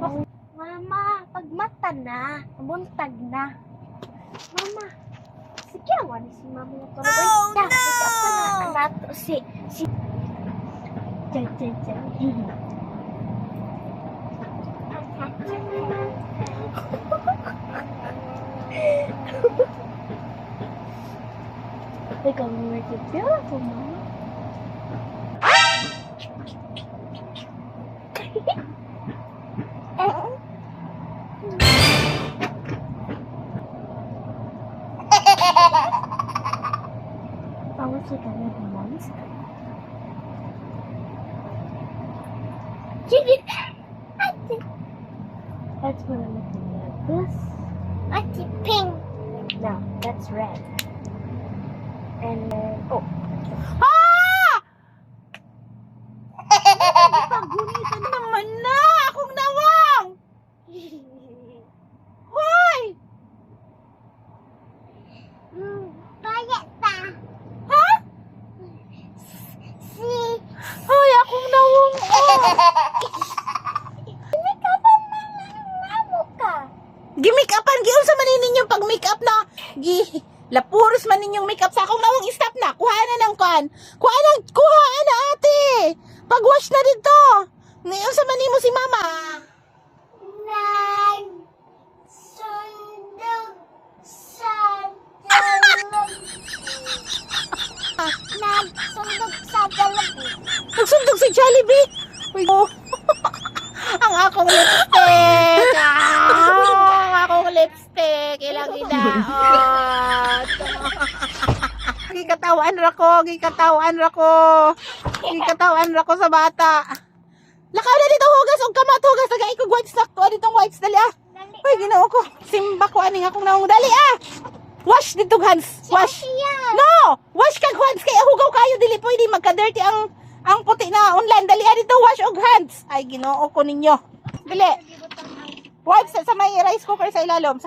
Mama, pagmata na, buntag na. Mama, sige awan si mama mo to. Oh, no! Nato si Jan. Ikaw mo nagtitira ko, mama. Tawas ka na the monster. Sige! Ate! That's what I'm looking at. This? Ate, pink! No, that's red. And then, oh. Ah! Pagunitan naman na! Akong nawang! Hoy! Kaya ta. Ha? Si... Hoy, akong nawang! Pinikapan na mo ka. Gimik-upan, giun sa manin ninyong pag-make-up na. Lapuros man ninyong make-up sa akong nawang stop na. Kuha na ng kuha na ate. Pag-wash na dito. Ngayon sa manin mo si mama. Nagsundog sa dalog. Nagsundog sa dalog. Nagsundog si Jollibee. Uy, oh. Ang akong lipstick. Ang akong lipstick. Ilang idaot. Gikatawan ra ko sa bata. Lakaw na dito hugas og kamat hugas tagay ko wipes na to ditong wipes dali ah. Uy, Ginoo ko. Simba ko aning akong naong dali ah. Wash dito hands. Wash. No, wash kag hands kay hugaw kayo dili pwede magka-dirty ang puti na online dali ah dito wash og hands. Ay Ginoo ko ninyo. Dili. Wipes sa may rice cooker sa ilalom.